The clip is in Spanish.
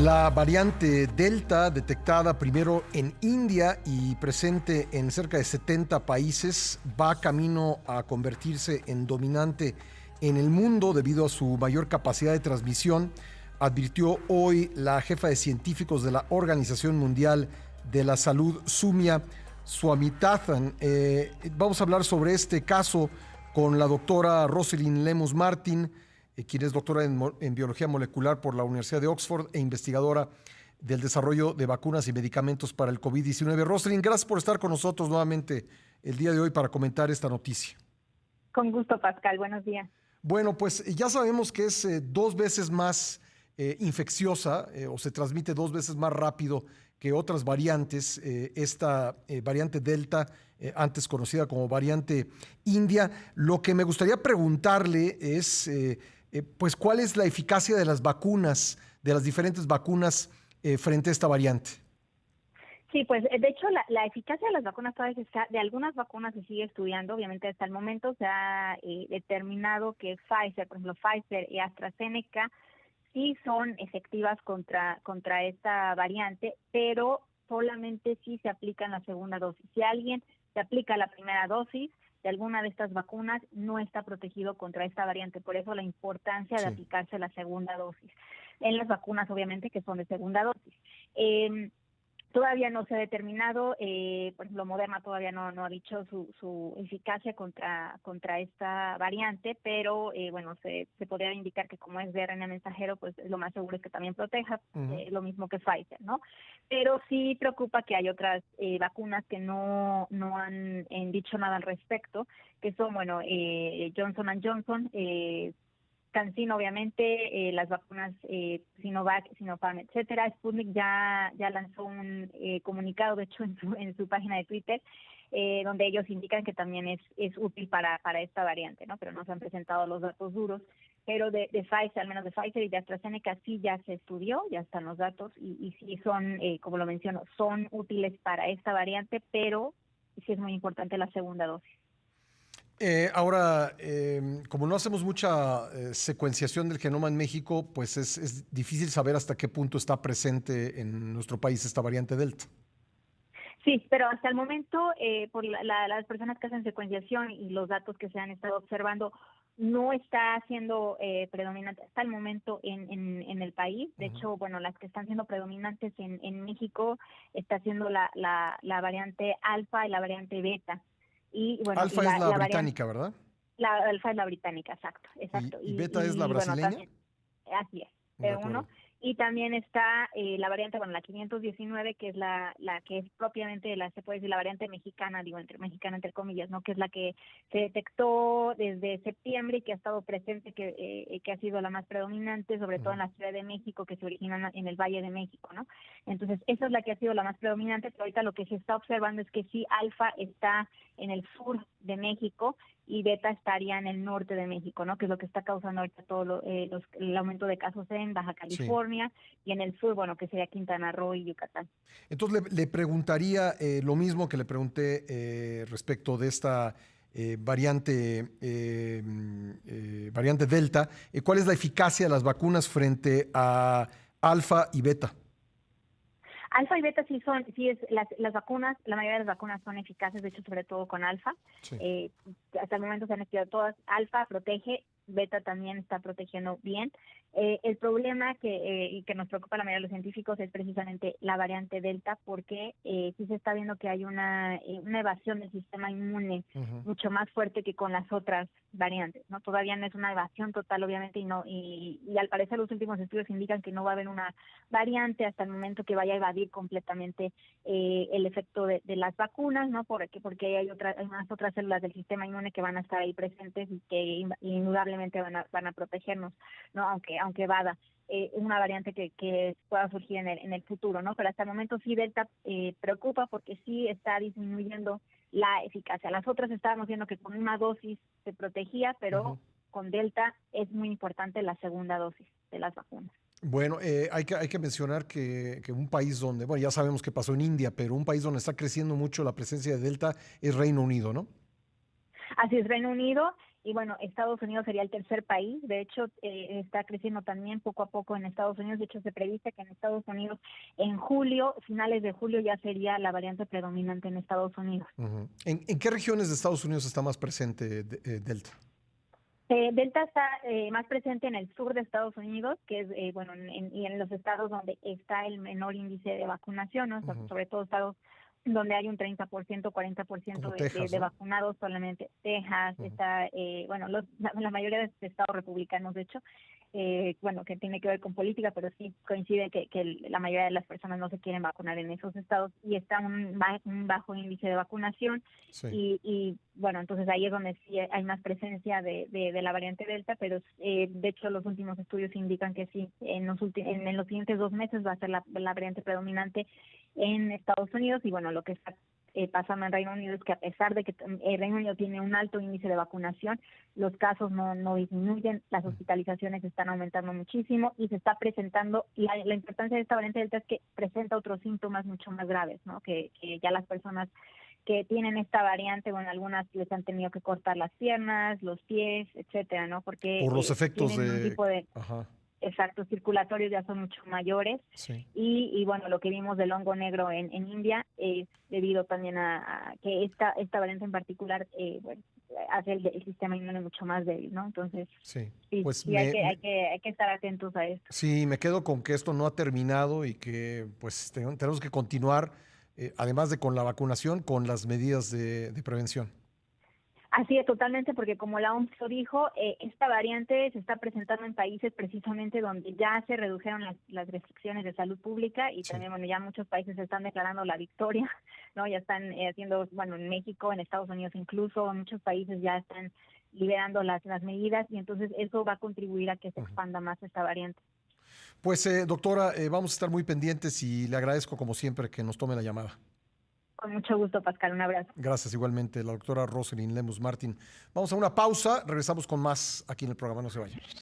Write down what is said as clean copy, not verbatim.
La variante Delta, detectada primero en India y presente en cerca de 70 países, va camino a convertirse en dominante en el mundo debido a su mayor capacidad de transmisión, advirtió hoy la jefa de científicos de la Organización Mundial de la Salud, Soumya Swaminathan. Vamos a hablar sobre este caso con la doctora Rosalind Lemus Martin, quien es doctora en biología molecular por la Universidad de Oxford e investigadora del desarrollo de vacunas y medicamentos para el COVID-19. Rosalind, gracias por estar con nosotros nuevamente el día de hoy para comentar esta noticia. Con gusto, Pascal. Buenos días. Bueno, pues ya sabemos que es 2 veces más infecciosa o se transmite 2 veces más rápido que otras variantes. Esta variante Delta, antes conocida como variante India. Lo que me gustaría preguntarle es, pues, ¿cuál es la eficacia de las vacunas, de las diferentes vacunas frente a esta variante? Sí, pues de hecho la eficacia de las vacunas todavía de algunas vacunas se sigue estudiando. Obviamente hasta el momento se ha determinado que Pfizer, por ejemplo Pfizer y AstraZeneca sí son efectivas contra esta variante, pero solamente si se aplica en la segunda dosis. Si alguien se aplica la primera dosis de alguna de estas vacunas, no está protegido contra esta variante. Por eso la importancia de aplicarse la segunda dosis. En las vacunas, obviamente, que son de segunda dosis. Todavía no se ha determinado, por ejemplo, Moderna todavía no ha dicho su eficacia contra esta variante, pero bueno, se podría indicar que como es de RNA mensajero, pues lo más seguro es que también proteja, lo mismo que Pfizer, ¿no? Pero sí preocupa que hay otras vacunas que no han dicho nada al respecto, que son, bueno, Johnson & Johnson, CanSino, obviamente, las vacunas Sinovac, Sinopharm, etcétera. Sputnik ya lanzó un comunicado, de hecho, en su página de Twitter, donde ellos indican que también es útil para esta variante, ¿no? Pero no se han presentado los datos duros. Pero de Pfizer, al menos de Pfizer y de AstraZeneca, sí ya se estudió, ya están los datos, y sí son, como lo menciono, son útiles para esta variante, pero sí es muy importante la segunda dosis. Ahora, como no hacemos mucha secuenciación del genoma en México, pues es difícil saber hasta qué punto está presente en nuestro país esta variante Delta. Sí, pero hasta el momento, por las personas que hacen secuenciación y los datos que se han estado observando, no está siendo predominante hasta el momento en el país. De hecho, bueno, las que están siendo predominantes en México está siendo la variante alfa y la variante beta. Y bueno, Alfa es la británica, ¿verdad? La alfa es la británica, exacto. ¿Y beta es la brasileña? Bueno, también, así es, De B1. acuerdo. Y también está la variante, bueno, la 519, que es la que es propiamente, se puede decir la variante mexicana, digo, mexicana entre comillas, ¿no? Que es la que se detectó desde septiembre y que ha estado presente, que ha sido la más predominante, sobre todo en la Ciudad de México, que se origina en el Valle de México, ¿no? Entonces, esa es la que ha sido la más predominante, pero ahorita lo que se está observando es que sí, alfa está en el sur de México y beta estaría en el norte de México, ¿no? Que es lo que está causando ahorita todo el aumento de casos en Baja California y en el sur, bueno, que sería Quintana Roo y Yucatán. Entonces le preguntaría lo mismo que le pregunté respecto de esta variante Delta. ¿Cuál es la eficacia de las vacunas frente a alfa y beta? Alfa y beta las vacunas, la mayoría de las vacunas son eficaces, de hecho, sobre todo con alfa. Hasta el momento se han estudiado todas. Alfa protege, beta también está protegiendo bien. El problema y que nos preocupa a la mayoría de los científicos es precisamente la variante Delta, porque sí se está viendo que hay una evasión del sistema inmune mucho más fuerte que con las otras variantes, ¿no? Todavía no es una evasión total, obviamente, y al parecer los últimos estudios indican que no va a haber una variante hasta el momento que vaya a evadir completamente el efecto de las vacunas, ¿no? Porque hay unas otras células del sistema inmune que van a estar ahí presentes y que indudablemente van a protegernos, ¿no? Aunque evada una variante que pueda surgir en el futuro, ¿no? Pero hasta el momento sí Delta preocupa porque sí está disminuyendo la eficacia. Las otras estábamos viendo que con una dosis se protegía, pero con Delta es muy importante la segunda dosis de las vacunas. Bueno, hay que mencionar que un país donde, bueno, ya sabemos qué pasó en India, pero un país donde está creciendo mucho la presencia de Delta es Reino Unido, ¿no? Así es, Reino Unido, y bueno, Estados Unidos sería el tercer país. De hecho, está creciendo también poco a poco en Estados Unidos. De hecho, se predice que en Estados Unidos en julio, finales de julio, ya sería la variante predominante en Estados Unidos. ¿En qué regiones de Estados Unidos está más presente Delta? Delta está más presente en el sur de Estados Unidos, que es, bueno, y en los estados donde está el menor índice de vacunación, ¿no? Sobre todo estados donde hay un 30%, 40% Como Texas, de ¿no? vacunados, solamente Texas, está, bueno, la mayoría de estados republicanos, de hecho, bueno, que tiene que ver con política, pero sí coincide que la mayoría de las personas no se quieren vacunar en esos estados y está un bajo índice de vacunación. Sí. Y bueno, entonces ahí es donde sí hay más presencia de la variante Delta, pero de hecho los últimos estudios indican que sí, en los siguientes 2 meses va a ser la variante predominante en Estados Unidos. Y bueno, lo que está pasando en Reino Unido es que a pesar de que el Reino Unido tiene un alto índice de vacunación, los casos no disminuyen, las hospitalizaciones están aumentando muchísimo y se está presentando, la importancia de esta variante Delta es que presenta otros síntomas mucho más graves, ¿no? Que ya las personas que tienen esta variante, bueno, algunas les han tenido que cortar las piernas, los pies, etcétera, ¿no? Porque Por los efectos tienen un de... tipo de Ajá, efectos circulatorios ya son mucho mayores. sí. Y bueno, lo que vimos del hongo negro en India es debido también a que esta variante en particular, bueno, hace el sistema inmune mucho más débil, ¿no? Entonces, Sí, sí, pues sí hay que estar atentos a esto. sí, me quedo con que esto no ha terminado y que pues tenemos que continuar, además de con la vacunación, con las medidas de prevención. Así es, totalmente, porque como la OMS lo dijo, esta variante se está presentando en países precisamente donde ya se redujeron las restricciones de salud pública y Sí. también, bueno, ya muchos países están declarando la victoria, ¿no? Ya están haciendo, bueno, en México, en Estados Unidos incluso, muchos países ya están liberando las medidas y entonces eso va a contribuir a que se expanda más esta variante. Pues doctora, vamos a estar muy pendientes y le agradezco como siempre que nos tome la llamada. Con mucho gusto, Pascal, un abrazo. Gracias igualmente, la doctora Rosalind Lemus Martin. Vamos a una pausa, regresamos con más aquí en el programa, no se vayan.